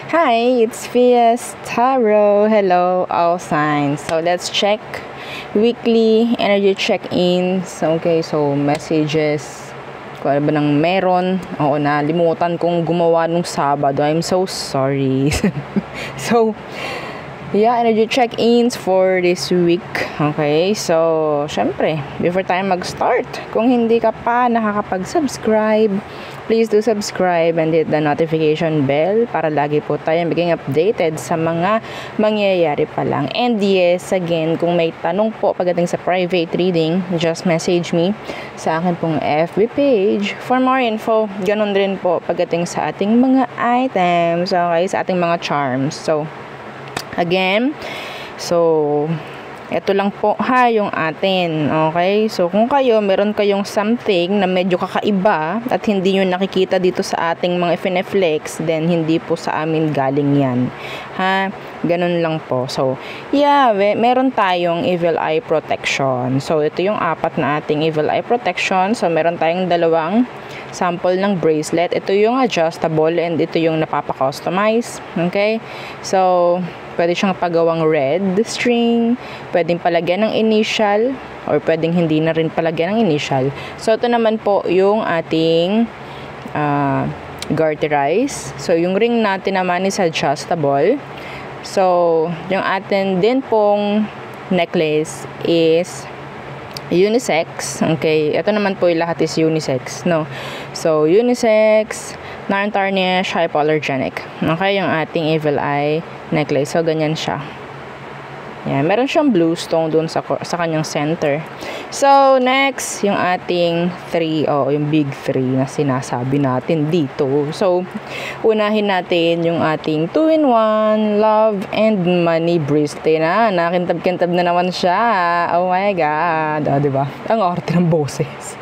Hi, it's Fias Tarot. Hello, all signs. So let's check weekly energy check-ins. Okay, so messages. Kung ano ba nang meron. Oo, nalimutan kong gumawa nung Sabado. I'm so sorry. So, yeah, energy check-ins for this week. Okay, so, syempre, before tayo mag-start, kung hindi ka pa nakakapag-subscribe, please do subscribe and hit the notification bell para lagi po tayo maging updated sa mga mangyayari pa lang. And yes, again, kung may tanong po pagdating sa private reading, just message me sa akin pong FB page for more info. Ganon rin po pagdating sa ating mga items, okay, sa ating mga charms. So, again, ito lang po yung atin, okay? So, kung meron kayong something na medyo kakaiba at hindi nyo nakikita dito sa ating mga FNFlex, then hindi po sa amin galing yan, ha? Ganun lang po. So, yeah, meron tayong Evil Eye Protection. So, ito yung apat na ating Evil Eye Protection. So, meron tayong dalawang sample ng bracelet. Ito yung adjustable and ito yung napapa-customize, okay? So, pwede siyang pagawang red string, pwedeng palagyan ng initial, or pwedeng hindi na rin palagyan ng initial. So, ito naman po yung ating garterize. So, yung ring natin naman is adjustable. So, yung atin din pong necklace is unisex. Okay, ito naman po yung lahat is unisex, no? So, unisex, non-tarnish, hypoallergenic. Okay, yung ating Evil Eye necklace. So, ganyan siya. Yan, meron siyang blue stone dun sa kanyang center. So, next, yung ating 3, yung big 3 na sinasabi natin dito. So, unahin natin yung ating 2-in-1 love and money bracelet na. Nakintab-kintab na naman siya. Oh my God. Diba? Ang arte ng boses.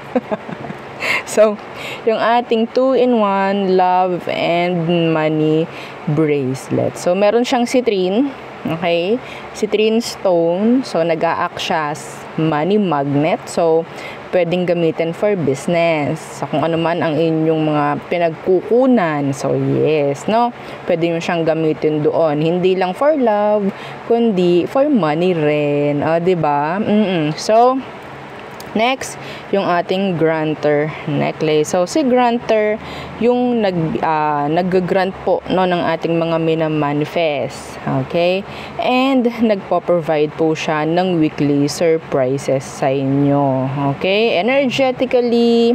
So, yung ating 2-in-1 love and money bracelet. So, meron siyang citrine. Okay? Citrine stone. So, nag-a-act siya as money magnet. So, pwedeng gamitin for business. So, kung ano man ang inyong mga pinagkukunan. So, yes, no? Pwede nyo siyang gamitin doon. Hindi lang for love, kundi for money rin. Diba? So, next, yung ating granter necklace. So, si granter, yung nag-grant po ng ating mga minamanifest. Okay? And, nagpo-provide po siya ng weekly surprises sa inyo. Okay? Energetically,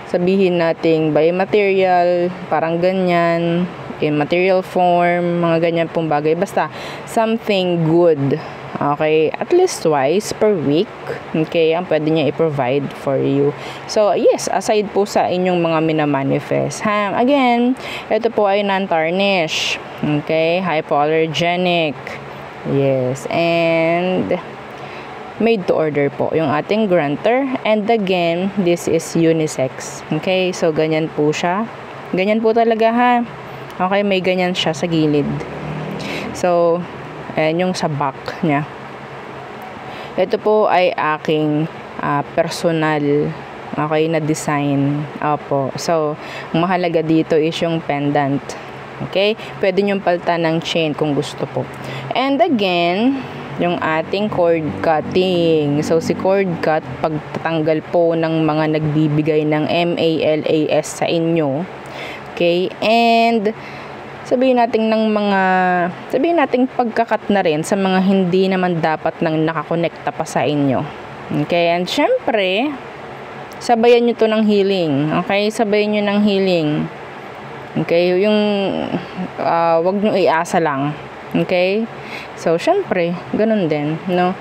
sabihin nating by material, parang ganyan, in material form, mga ganyan pong bagay. Basta, something good. Okay, at least twice per week. Okay, ang pwede niya i-provide for you. So, yes, aside po sa inyong mga minamanifest. Again, ito po ay non-tarnish. Okay, hypoallergenic. Yes, and made to order po yung ating granter. And again, this is unisex. Okay, so ganyan po siya. Ganyan po talaga, ha. Okay, may ganyan siya sa gilid. So, ayan yung sa back niya. Ito po ay aking personal, okay, na design. Opo. So, ang mahalaga dito is yung pendant. Okay? Pwede nyong palitan ng chain kung gusto po. And again, yung ating cord cutting. So, si cord cut, pagtatanggal po ng mga nagbibigay ng MALAS sa inyo. Okay? And sabihin nating pagkakat na rin sa mga hindi naman dapat nang nakakonekta pa sa inyo. Okay? And syempre, sabayan nyo to ng healing. Okay? Sabayan nyo ng healing. Okay? Yung, wag nyo iasa lang. Okay? So, syempre, ganun din. No?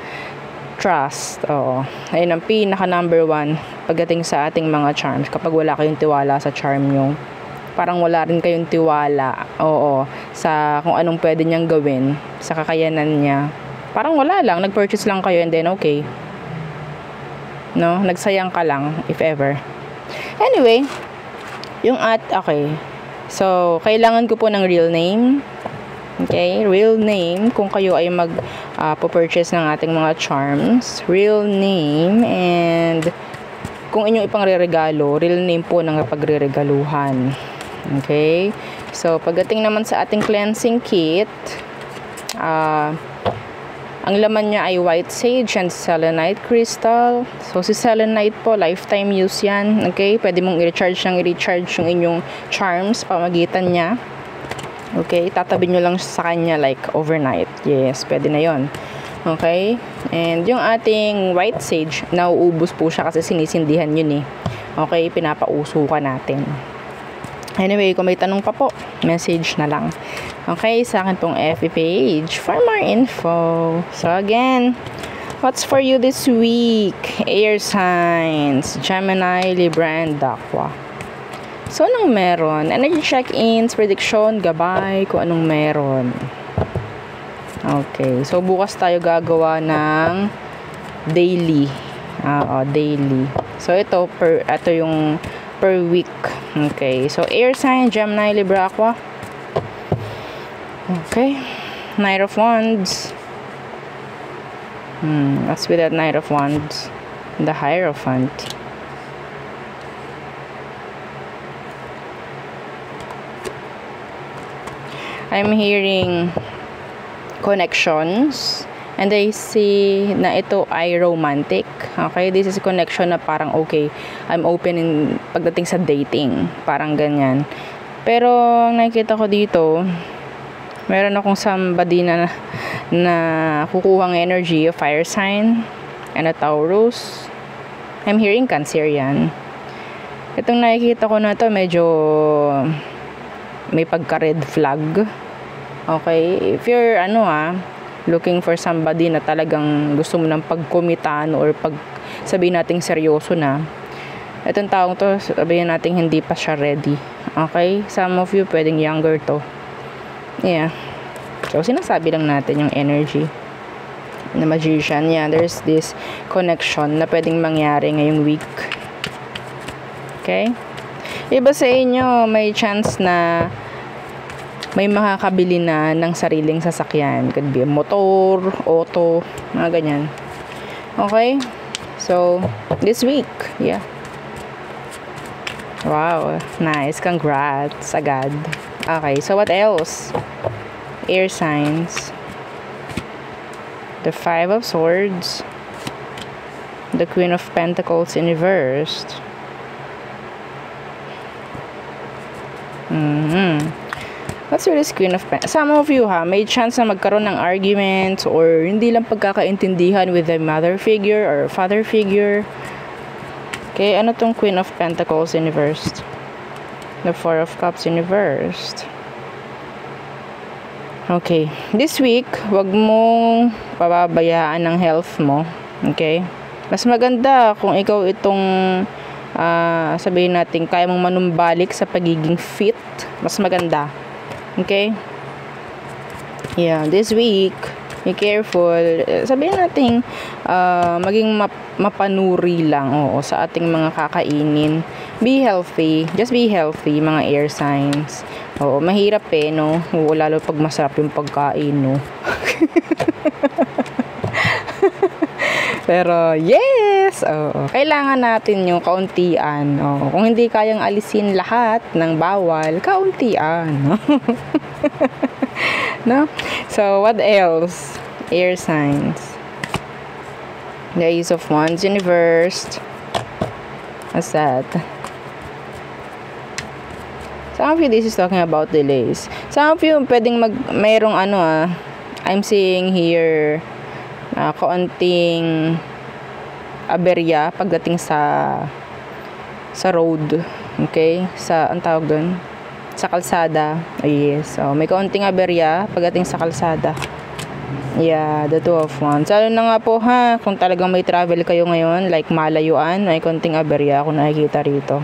Trust. Oo. Ayun ang pinaka number 1 pagdating sa ating mga charms. Kapag wala kayong tiwala sa charm nyo, parang wala rin kayong tiwala, sa kung anong pwede niyang gawin, sa kakayanan niya. Parang wala lang, nag-purchase lang kayo and then okay. No? Nagsayang ka lang, if ever. Anyway, okay. So, kailangan ko po ng real name. Okay? Real name, kung kayo ay purchase ng ating mga charms. Real name, and kung inyong ipangreregalo, real name po ng pagreregaluhan. Okay? So, pagdating naman sa ating cleansing kit, ang laman niya ay white sage and selenite crystal. So, si selenite po, lifetime use yan. Okay? Pwede mong i-recharge yung inyong charms pamagitan niya. Okay? Tatabi nyo lang sa kanya like overnight. Yes, pwede na yon. Okay? And yung ating white sage, nauubos po siya kasi sinisindihan yun eh. Okay? Pinapausukan natin. Anyway, kung may tanong pa po, message na lang. Okay, sa akin pong FB page for more info. So again, what's for you this week? Air signs, Gemini, Libra, and Aqua. So, anong meron? Energy check-ins, prediction, gabay, kung anong meron. Okay, so bukas tayo gagawa ng daily. Daily. So, ito yung per week. Okay, so air sign, Gemini, Libra, Aqua. Okay, Knight of Wands. That's with that Knight of Wands. The Hierophant. I'm hearing connections. And I see na ito ay romantic. Okay, this is a connection na parang okay, I'm open pagdating sa dating. Parang ganyan. Pero nakikita ko dito, meron akong somebody na kukuhang energy, a fire sign, and a Taurus. I'm hearing Cancer yan. Itong nakikita ko na to medyo may pagka-red flag. Okay, if you're looking for somebody na talagang gusto mo ng pagkumitan or sabihin nating seryoso na, itong taong to, sabihin nating hindi pa siya ready. Okay? Some of you pwedeng younger to. Yeah. So, sinasabi lang natin yung energy na magician. Yeah, there's this connection na pwedeng mangyari ngayong week. Okay? Iba sa inyo, may chance na may makakabili na ng sariling sasakyan. Could be a motor, auto, mga ganyan. Okay? So, this week, yeah. Wow, nice. Congrats, agad. Okay, so what else? Air signs. The Five of Swords. The Queen of Pentacles in reversed. What's with this Queen of Pentacles? Some of you may chance na magkaroon ng arguments or hindi lang pagkakaintindihan with a mother figure or father figure. Okay, ano tong Queen of Pentacles in reversed? The Four of Cups in reversed. Okay, this week, wag mong pababayaan ng health mo. Okay? Mas maganda kung ikaw itong sabihin natin, kaya mong manumbalik sa pagiging fit. Mas maganda. Okay? Yeah, this week, be careful. Sabihin natin, maging mapanuri lang sa ating mga kakainin. Be healthy. Just be healthy, mga air signs. Mahirap no? Lalo pag masarap yung pagkain, no? Pero, yes! Kailangan natin yung kauntian. Kung hindi kayang alisin lahat ng bawal, kauntian. No? So, what else? Air signs. The Ace of Wands in reversed. What's that? Some of you, this is talking about delays. Some of you, pwedeng mayroong I'm seeing here, kaunting aberya pagdating sa road. Okay? Ang tawag doon? Sa kalsada. Yes. So, may kaunting aberya pagdating sa kalsada. Yeah, the Two of Wands. Lalo na nga po kung talagang may travel kayo ngayon, like malayuan, may kaunting aberya ako nakikita rito.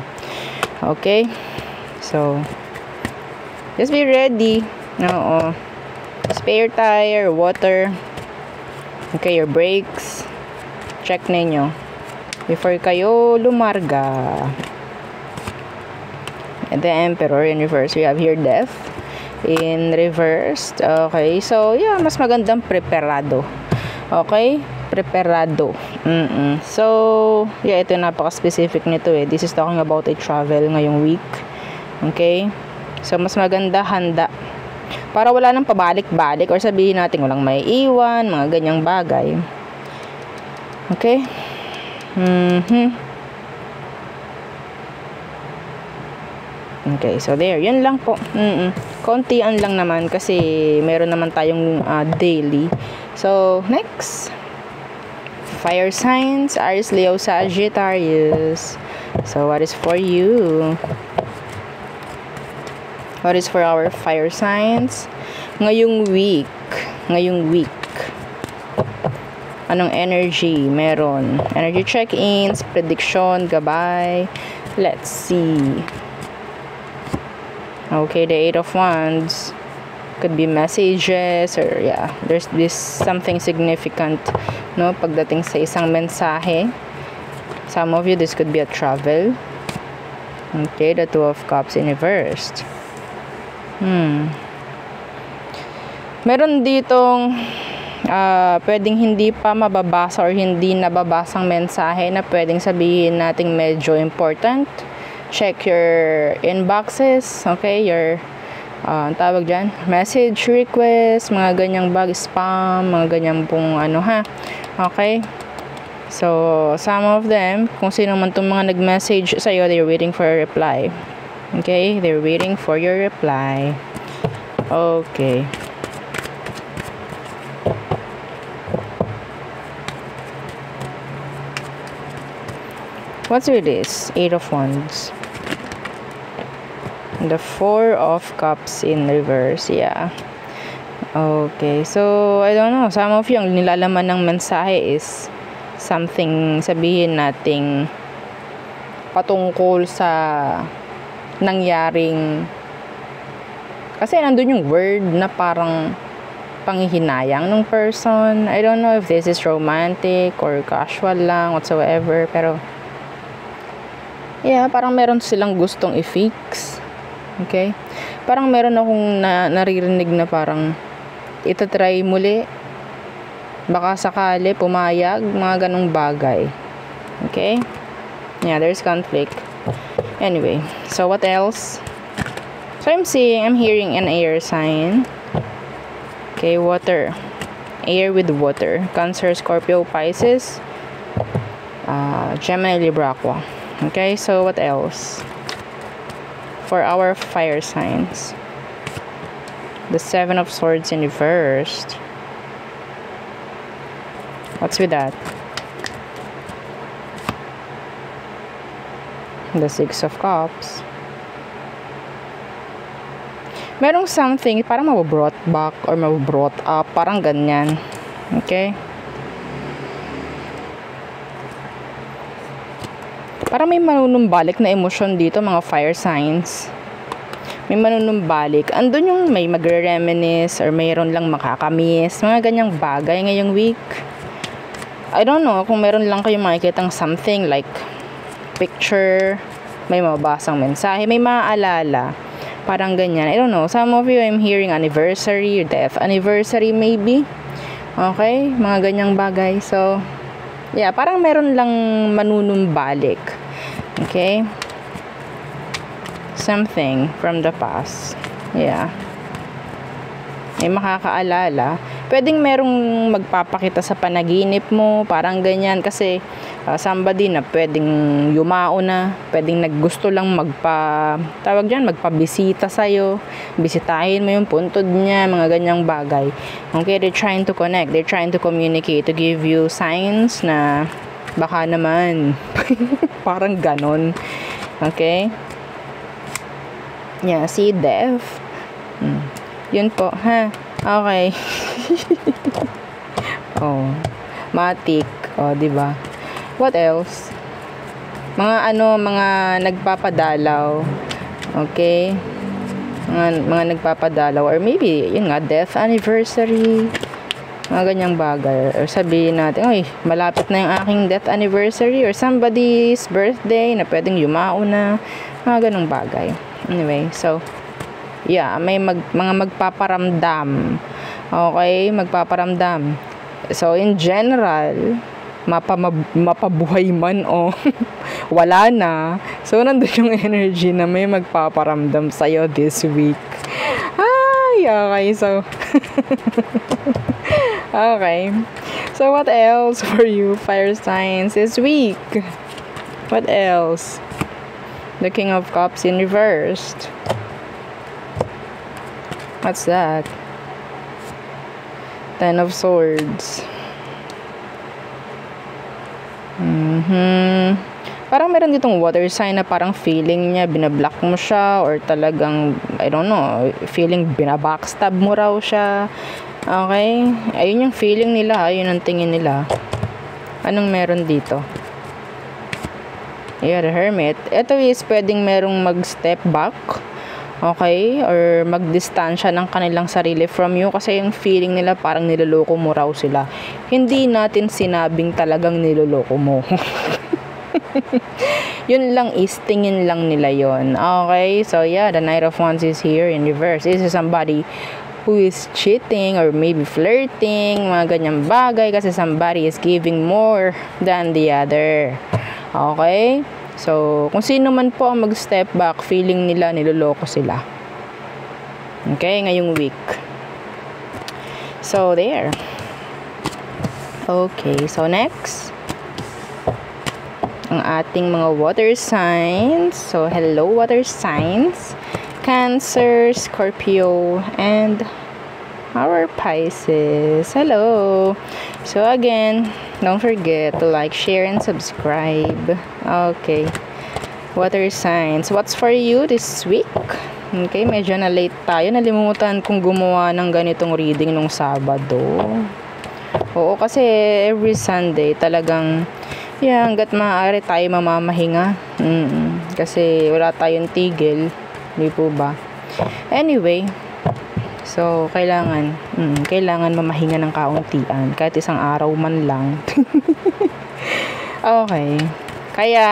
Okay? So, just be ready. Spare tire, water. Okay, your brakes. Check ninyo before kayo lumarga. And the Emperor in reverse. We have here Death in reversed. Okay, so yeah, mas magandang preparado. Okay? Preparado. So, yeah, ito napaka-specific nito This is talking about a travel ngayong week. Okay? So, mas maganda handa. Para wala nang pabalik-balik or sabihin natin walang may iwan, mga ganyang bagay. Okay? Okay, so there. Yun lang po. Kontian lang naman kasi meron naman tayong daily. So, next. Fire signs, Aries, Leo, Sagittarius. So, what is for you? What is for our fire signs? Ngayong week. Anong energy meron? Energy check-ins, prediction, gabay. Let's see. Okay, the Eight of Wands. Could be messages or yeah, there's this something significant, no? Pagdating sa isang mensahe. Some of you, this could be a travel. Okay, the Two of Cups in reversed. Meron ditong pwedeng hindi pa mababasa or hindi nababasang mensahe na pwedeng sabihin nating medyo important. Check your inboxes, okay, your tawag dyan, message request, mga ganyang spam, mga ganyang pong okay. So, some of them, kung sino man itong mga nag-message sa'yo, they're waiting for a reply. Okay, they're waiting for your reply. Okay. What's with this? Eight of Wands. The Four of Cups in reverse. Yeah. Okay. So, I don't know. Some of you, ang nilalaman ng mensahe is something, sabihin nating patungkol sa nangyaring, kasi nandun yung word na parang panghihinayang ng person. I don't know if this is romantic or casual lang, whatsoever. Pero, yeah, parang meron silang gustong i-fix. Okay? Parang meron akong naririnig na parang itatry muli. Baka sakali pumayag, mga ganong bagay. Okay? Yeah, there's conflict. Anyway, so what else? So I'm hearing an air sign. Okay, water. Air with water. Cancer, Scorpio, Pisces, Gemini, Libra, Aqua. Okay, so what else? For our fire signs. The Seven of Swords in reversed. What's with that? The Six of Cups. Merong something, parang mababrought back or mababrought up. Parang ganyan. Okay? Parang may manunumbalik na emosyon dito, mga fire signs. May manunumbalik. Andun yung may magre-reminisce or mayroon lang makakamiss. Mga ganyang bagay ngayong week. I don't know kung meron lang kayong makikitang something like picture, may mababasang mensahe, may maaalala. Parang ganyan. I don't know. Some of you, I'm hearing anniversary, death anniversary maybe. Okay? Mga ganyang bagay. So, yeah, parang meron lang manunumbalik. Okay? Something from the past. Yeah. May makakaalala. Pwedeng merong magpapakita sa panaginip mo, parang ganyan, kasi somebody na pwedeng yumao na, pwedeng naggusto lang magpabisita sa'yo, bisitahin mo yung puntod niya, mga ganyang bagay. Okay, they're trying to connect, they're trying to communicate, to give you signs na baka naman, parang ganon. Okay? Yeah, see, death. Yun po, ha? Okay. Oh, matik. Oh, di ba? What else? Mga nagpapadalaw. Okay? Mga nagpapadalaw, or maybe yun nga, death anniversary. Mga ganyang bagay. Or sabihin natin, ay, malapit na yung aking death anniversary, or somebody's birthday na pwedeng yumao na. Mga ganong bagay. Anyway, so yeah, may mga magpaparamdam. Okay, magpaparamdam. So in general, mapabuhay man o wala na. So, nandun yung energy na may magpaparamdam sa'yo this week. Ay, okay. So, okay. So, what else for you, fire signs, this week? What else? The King of Cups in reversed. What's that? Ten of Swords. Parang meron ditong water sign na parang feeling niya binablock mo siya, or talagang, I don't know, feeling binabackstab mo raw siya. Okay? Ayun yung feeling nila, ayun ang tingin nila. Anong meron dito? Yeah, the Hermit. Ito is pwedeng merong mag-step back. Okay? Or magdistansya ng kanilang sarili from you, kasi yung feeling nila parang niloloko mo raw sila. Hindi natin sinabing talagang niloloko mo. Yun lang is tingin lang nila yon. Okay? So yeah, the Knight of Wands is here in reverse. This is somebody who is cheating or maybe flirting, mga ganyang bagay, kasi somebody is giving more than the other. Okay? So, kung sino man po ang mag-step back, feeling nila niloloko sila. Okay? Ngayong week. So, there. Okay. So, next. Ang ating mga water signs. So, hello, water signs. Cancer, Scorpio, and our Pisces. Hello. So again, don't forget to like, share, and subscribe. Okay. Water signs. What's for you this week? Okay, medyo na late tayo. Nalimutan kong gumawa ng ganitong reading nung Sabado. Oo, kasi every Sunday talagang, yeah, hanggat maaari tayo mamamahinga. Kasi wala tayong tigil. Hindi po ba? Anyway, so, kailangan mamahinga ng kauntian. Kahit isang araw man lang. Okay. Kaya,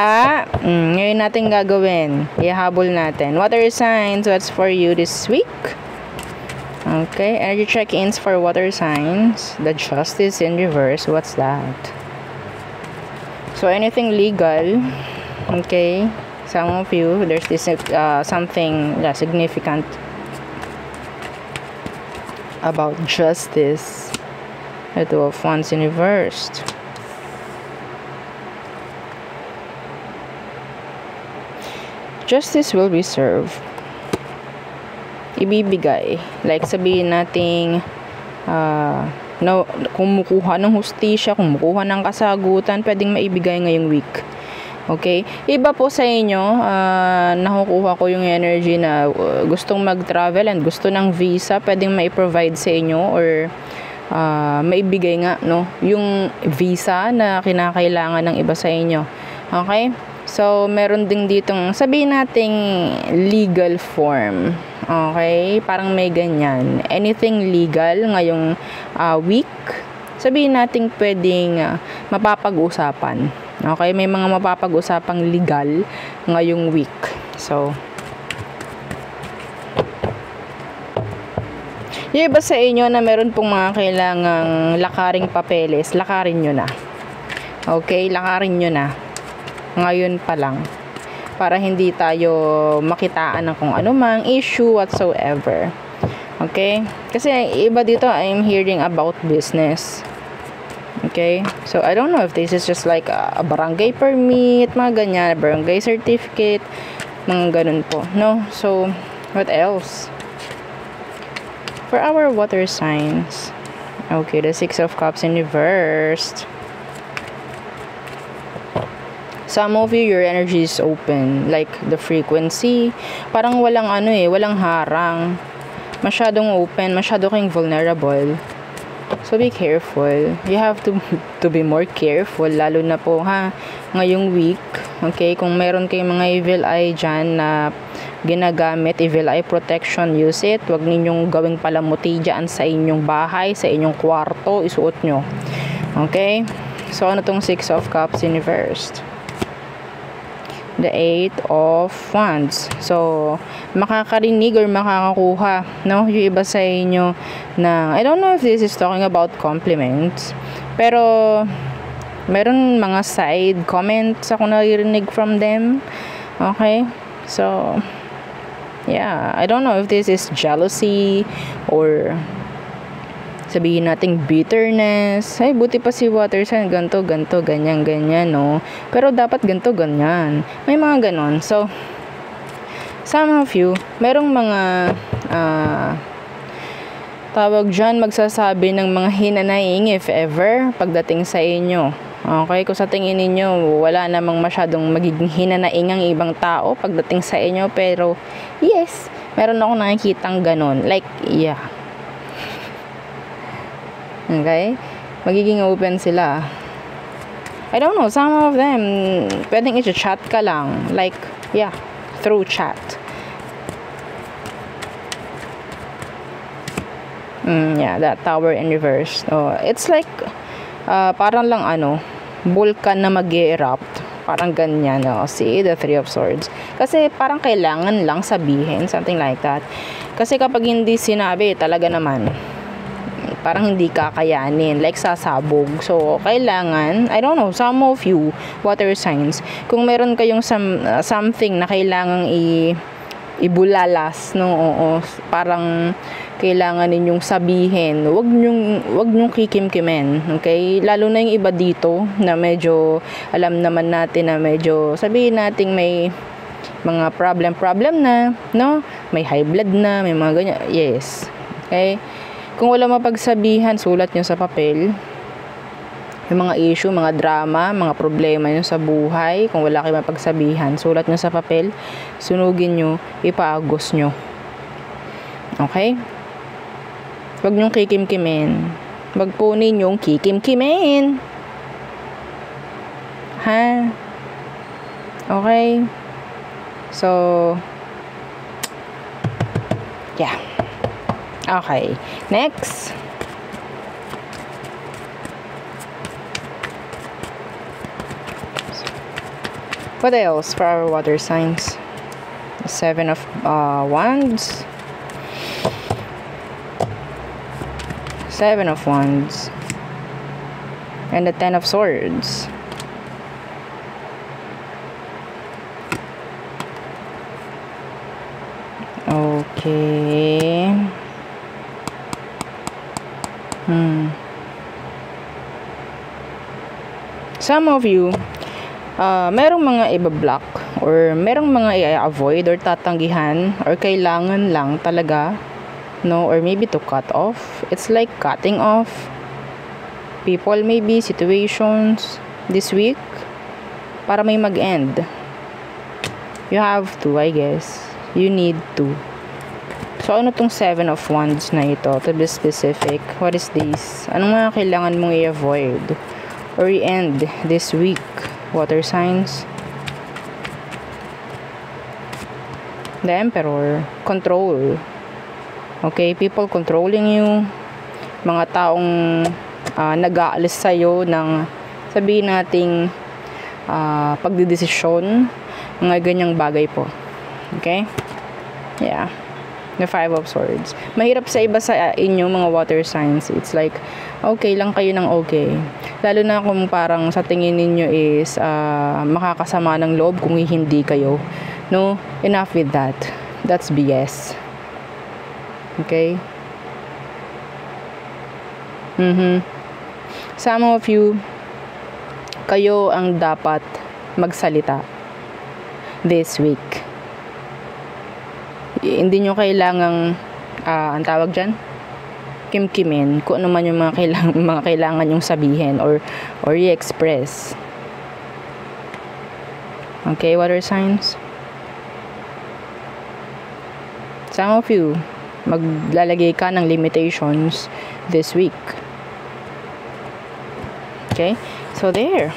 ngayon natin gagawin. Ihahabol natin. Water signs, what's for you this week? Okay. Energy check-ins for water signs. The Justice in reverse. What's that? So, anything legal. Okay. Some of you, there's this something significant about justice. The Two of Wands in reversed. Justice will be served. Ibibigay. Like sabihin nating kumukuha ng hustisya, kumukuha ng kasagutan, pwedeng maibigay ngayong week. Okay? Iba po sa inyo, nakukuha ko yung energy na gustong mag-travel and gusto ng visa, pwedeng mai-provide sa inyo or maibigay nga, no? Yung visa na kinakailangan ng iba sa inyo. Okay? So, meron ding ditong, sabihin nating legal form. Okay? Parang may ganyan. Anything legal ngayong week, sabihin nating pwedeng mapapag-usapan. Okay, may mga mapapag-usapang legal ngayong week. So, yung iba sa inyo na meron pong mga kailangang lakaring papeles, lakarin nyo na. Okay, lakarin nyo na. Ngayon pa lang. Para hindi tayo makitaan ng kung anumang issue whatsoever. Okay? Kasi iba dito, I'm hearing about business. Okay? So, I don't know if this is just like a barangay permit, mga ganyan, barangay certificate, mga ganun po. No? So, what else? For our water signs, okay, the Six of Cups in reversed. Some of you, your energy is open. Like, the frequency, parang walang walang harang. Masyadong open, masyado kayong vulnerable. So, be careful. You have to be more careful. Lalo na po, ngayong week. Okay? Kung meron kayong mga evil eye dyan na ginagamit, evil eye protection, use it. Huwag ninyong gawing palamuti dyan sa inyong bahay, sa inyong kwarto. Isuot nyo. Okay? So, ano tong Six of Cups in reversed? The Eight of Wands. So, makakarinig or makakakuha, no? Yung iba sa inyo na, I don't know if this is talking about compliments, pero meron mga side comments ako naririnig from them. Okay? So, yeah, I don't know if this is jealousy or sabihin nating bitterness. Ay, buti pa si water sign, ganto, ganyan, no? Pero dapat ganto, ganyan. May mga ganon. So, some of you, merong mga tawag dyan, magsasabi ng mga hinanaing if ever, pagdating sa inyo. Okay, kung sa tingin ninyo, wala namang masyadong magiging hinanaing ang ibang tao pagdating sa inyo, pero yes, meron ako nakikitang ganon. Like, yeah. Okay? Magiging open sila. I don't know, some of them, pwedeng i-chat ka lang. Like, yeah, through chat. Yeah, that tower in reverse. Oh, it's like, parang lang vulkan na mag-erupt. Parang ganyan. Oh. See, the Three of Swords. Kasi parang kailangan lang sabihin, something like that. Kasi kapag hindi sinabi, talaga naman, parang hindi kakayanin, like sasabog. So, kailangan, I don't know, some of you, water signs, kung meron kayong something na kailangang ibulalas, no, parang kailangan ninyong sabihin, wag nyong kikimkimen, okay? Lalo na yung iba dito, na medyo, alam naman natin na medyo, sabihin natin may mga problem na, no? May high blood na, may mga ganyan, yes, okay? Kung wala mapagsabihan, sulat nyo sa papel. Yung mga issue, mga drama, mga problema nyo sa buhay, kung wala kayo mapagsabihan, sulat nyo sa papel, sunugin nyo, ipaagos nyo. Okay? Huwag nyong kikimkimin. Huwag po ninyong kikimkimin. Ha? Okay? So, yeah. Okay. Next. What else for our water signs? The Seven of Wands. Seven of Wands. And the Ten of Swords. Okay. Some of you, merong mga iba-block or merong mga i-avoid or tatanggihan or kailangan lang talaga, no, or maybe to cut off. It's like cutting off people, maybe situations this week para may mag-end. You have to, I guess. You need to. So, ano tong Seven of Wands na ito? To be specific, what is this? Anong mga kailangan mong i-avoid or i-end this week? Water signs. The Emperor. Control. Okay, people controlling you. Mga taong nag-aalis sa'yo ng, sabihin nating, pagdidesisyon. Mga ganyang bagay po. Okay? Yeah. The Five of Swords. Mahirap sa iba sa inyo, mga water signs. It's like, okay lang kayo ng okay. Lalo na kung parang sa tingin ninyo is makakasama ng loob kung hindi kayo. No? Enough with that. That's BS. Okay? Some of you, kayo ang dapat magsalita this week. Hindi nyo kailangang ang tawag dyan, kimkimin kung ano man yung mga kailangan yung sabihin or i-express. Okay, water signs. Some of you, maglalagay ka ng limitations this week. Okay? So there.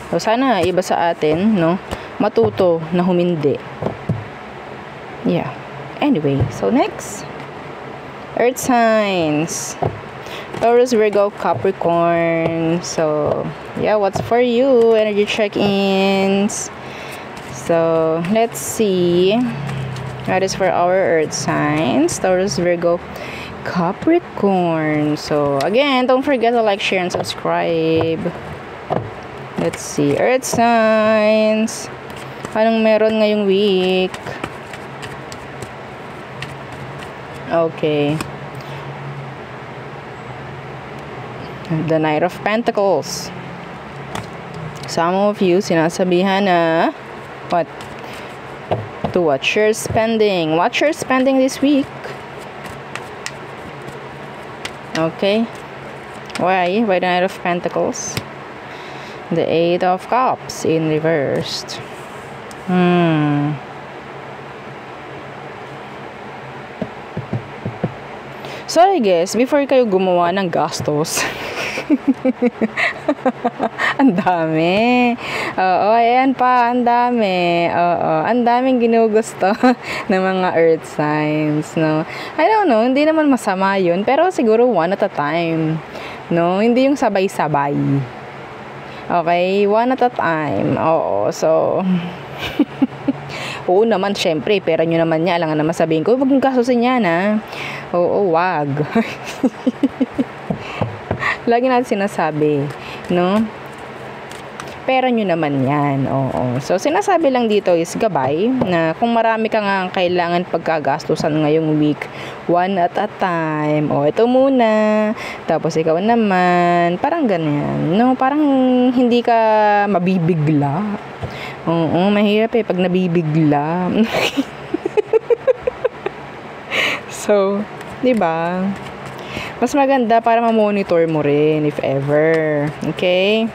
So sana iba sa atin, no, matuto na humindi. Yeah. Anyway, so next, Earth signs. Taurus, Virgo, Capricorn. So, yeah, what's for you? Energy check-ins. So, let's see. That is for our Earth signs. Taurus, Virgo, Capricorn. So, again, don't forget to like, share, and subscribe. Let's see. Earth signs. Anong meron ngayong week? Okay. The Knight of Pentacles. Some of you sinasabihan na what? To watch your spending. Watch your spending this week. Okay. Why? Why the Knight of Pentacles? The Eight of Cups in reversed. So, I guess, before kayo gumawa ng gastos, ang dami. Oo, ayan pa, ang dami. Oo, ang daming ginugusto ng mga earth signs, no? I don't know, hindi naman masama yun, pero siguro one at a time, no? Hindi yung sabay-sabay. Okay, one at a time. Oo, so... Oo naman, syempre, pera nyo naman niya. Alangan naman sabihin ko, huwag mong gastusin yan, ha? Oo, wag. Lagi natin sinasabi, no? Pera nyo naman yan. Oo. So, sinasabi lang dito is gabay na kung marami ka nga kailangan pagkagastusan ngayong week, one at a time. O, ito muna. Tapos, ikaw naman. Parang ganyan. No? Parang hindi ka mabibigla. Oo, mahirap pag nabibigla. So, 'di ba? Mas maganda para ma-monitor mo rin if ever. Okay?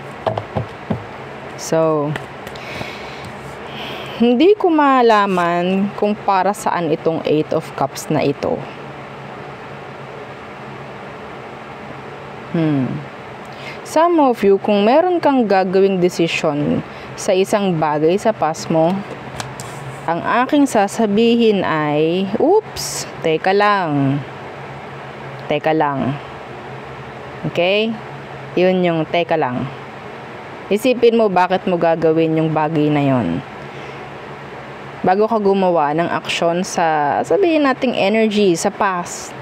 So, hindi ko malaman kung para saan itong Eight of Cups na ito. Some of you, kung meron kang gagawing decision sa isang bagay sa past mo, ang aking sasabihin ay, oops, teka lang. Okay? Yun yung teka lang. Isipin mo bakit mo gagawin yung bagay na yon. Bago ka gumawa ng aksyon sa, sabihin nating energy sa past,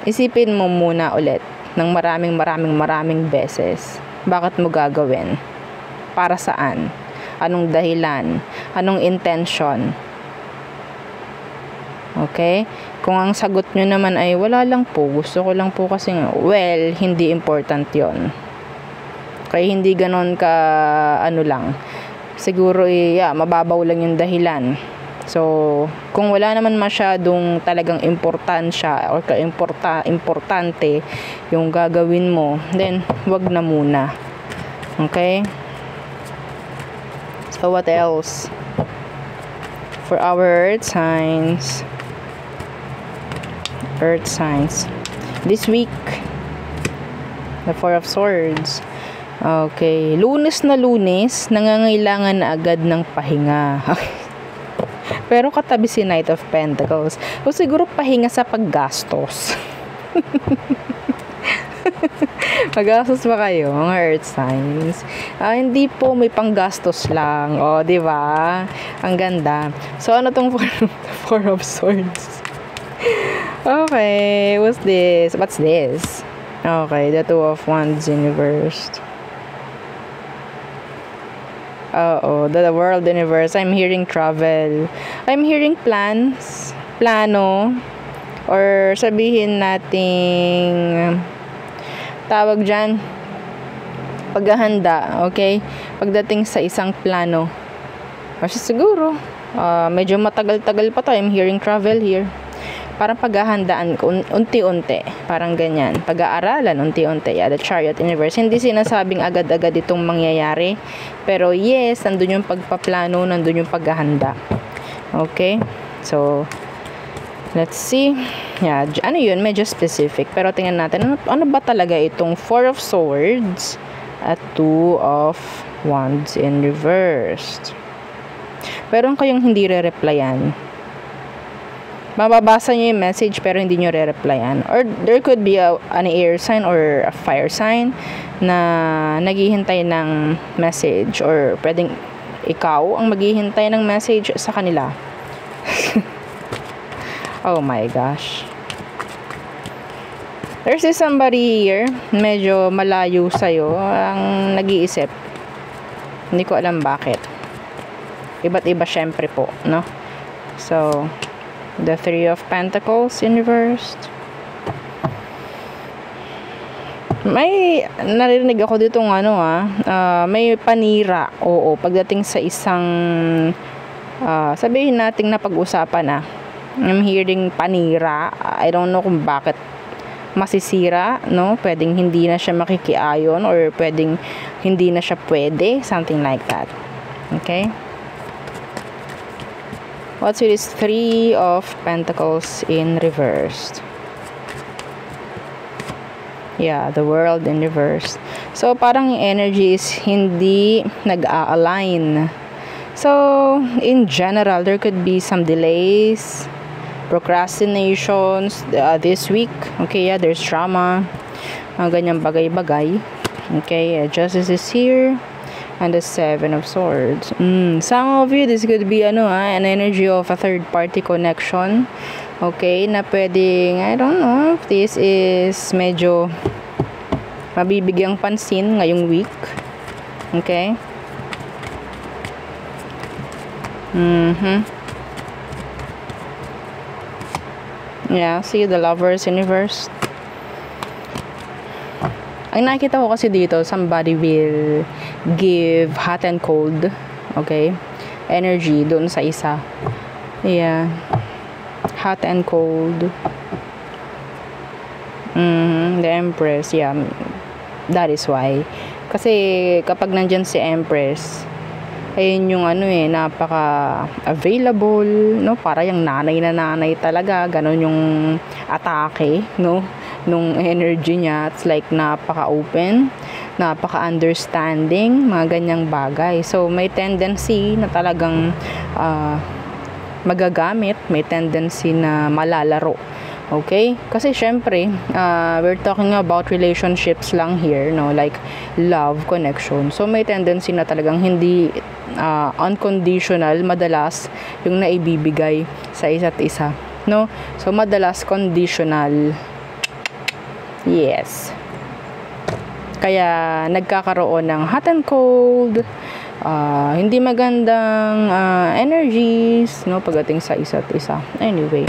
isipin mo muna ulit ng maraming beses. Bakit mo gagawin? Para saan? Anong dahilan? Anong intention? Okay? Kung ang sagot nyo naman ay wala lang po, gusto ko lang po kasi well, hindi important yon. Kaya hindi ganon ka lang. Siguro mababaw lang yung dahilan. So, kung wala naman masyadong talagang importansya or importante yung gagawin mo, then wag na muna. Okay? So, what else? For our earth signs. This week, the Four of Swords. Okay. Lunes na Lunes, nangangailangan na agad ng pahinga. Pero katabi si Knight of Pentacles. O siguro pahinga sa paggastos. Magastos ba kayo, mga earth signs? Hindi po, may panggastos lang. O, di ba? Ang ganda. So, ano tong Four of Swords? Okay, what's this? What's this? Okay, the Two of Wands in reversed. The World Universe. I'm hearing travel. I'm hearing plano, or sabihin nating tawag dyan, paghahanda, okay? Pagdating sa isang plano. Kasi siguro, medyo matagal-tagal pa to. I'm hearing travel here. Parang paghahandaan, unti-unti. Parang ganyan. Pag-aaralan, unti-unti. The Chariot Universe. Hindi sinasabing agad-agad itong mangyayari. Pero yes, nandun yung pagpaplano, nandun yung paghahanda. Okay? So, let's see. Yeah, ano yun? Medyo specific. Pero tingnan natin, ano ba talaga itong Four of Swords at Two of Wands in reversed? Meron kayong hindi re-replyan. Mababasa nyo yung message pero hindi nyo re-replyan. Or there could be an air sign or a fire sign na naghihintay ng message, or pwedeng ikaw ang maghihintay ng message sa kanila. Oh my gosh. There's this somebody here, medyo malayo sa'yo, ang nag-iisip. Hindi ko alam bakit. Iba't iba syempre po, no? So, the Three of Pentacles in reverse. May narinig ako ditong may panira. Oo, pagdating sa isang sabihin nating napag-usapan I'm hearing panira. I don't know kung bakit masisira, no? Pwedeng hindi na siya makikiayon or pwedeng hindi na siya pwede, something like that. Okay? What's with this Three of Pentacles in reverse? Yeah, the World in reverse. So, parang yung energy is hindi nag-a-align. So, in general, there could be some delays, procrastinations this week. Okay, yeah, there's drama, ganyang bagay-bagay. Okay, Justice is here, and the Seven of Swords. Some of you, this could be an energy of a third-party connection. Okay, na pwedeng, I don't know if this is medyo mabibigyang pansin ngayong week. Okay. Yeah, see the Lovers in reverse. Ang nakikita ko kasi dito, somebody will give hot and cold, okay, energy doon sa isa. Yeah, hot and cold. The Empress, yeah, that is why. Kasi kapag nandyan si Empress, ayun yung napaka-available, no? Para yung nanay na nanay talaga, ganun yung atake, no? Nung energy niya, it's like napaka-open, napaka-understanding, mga ganyang bagay. So, may tendency na talagang magagamit, may tendency na malalaro. Okay? Kasi syempre, we're talking about relationships lang here, no? Like love, connection. So, may tendency na talagang hindi unconditional, madalas yung naibibigay sa isa't isa, no? So, madalas conditional. Yes. Kaya, nagkakaroon ng hot and cold, hindi magandang energies, no? Pagdating sa isa't isa. Anyway.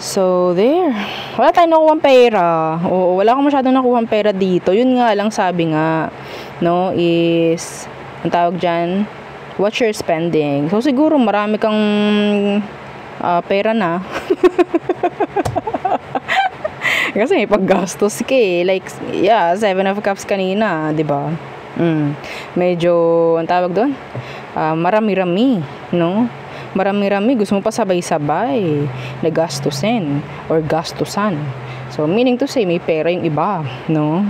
So, there. Wala tayong nakuhang pera. Oo, wala akong masyadong nakuhang pera dito. Yun nga lang sabi nga, no, is, ang tawag dyan, watch your spending. So, siguro marami kang pera na. Kasi may paggastos ka Like, yeah, Seven of Cups kanina, diba? Medyo, ang tawag doon, marami-rami, no? Marami-rami, gusto mo pa sabay-sabay na gastusin or gastusan. So, meaning to say, may pera yung iba, no?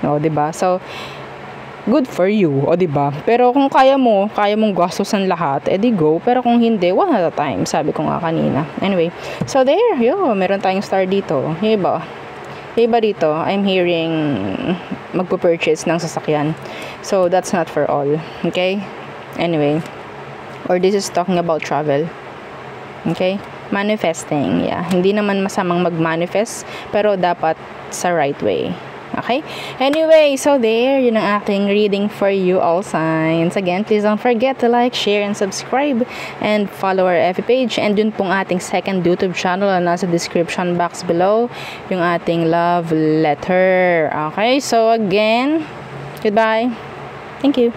No, diba? So, good for you, o diba? Pero kung kaya mong gastusan lahat, edi go. Pero kung hindi, one at a time, sabi ko nga kanina. Anyway, so there, meron tayong star dito. Iba dito, I'm hearing magpo-purchase ng sasakyan. So, that's not for all. Okay? Anyway, or this is talking about travel. Okay? Manifesting. Yeah. Hindi naman masamang mag-manifest, pero dapat sa right way. Okay? Anyway, so there, yun ang aking reading for you all signs. Again, please don't forget to like, share, and subscribe, and follow our FB page. And yun pong ating second YouTube channel na nasa description box below, yung ating love letter. Okay? So again, goodbye. Thank you.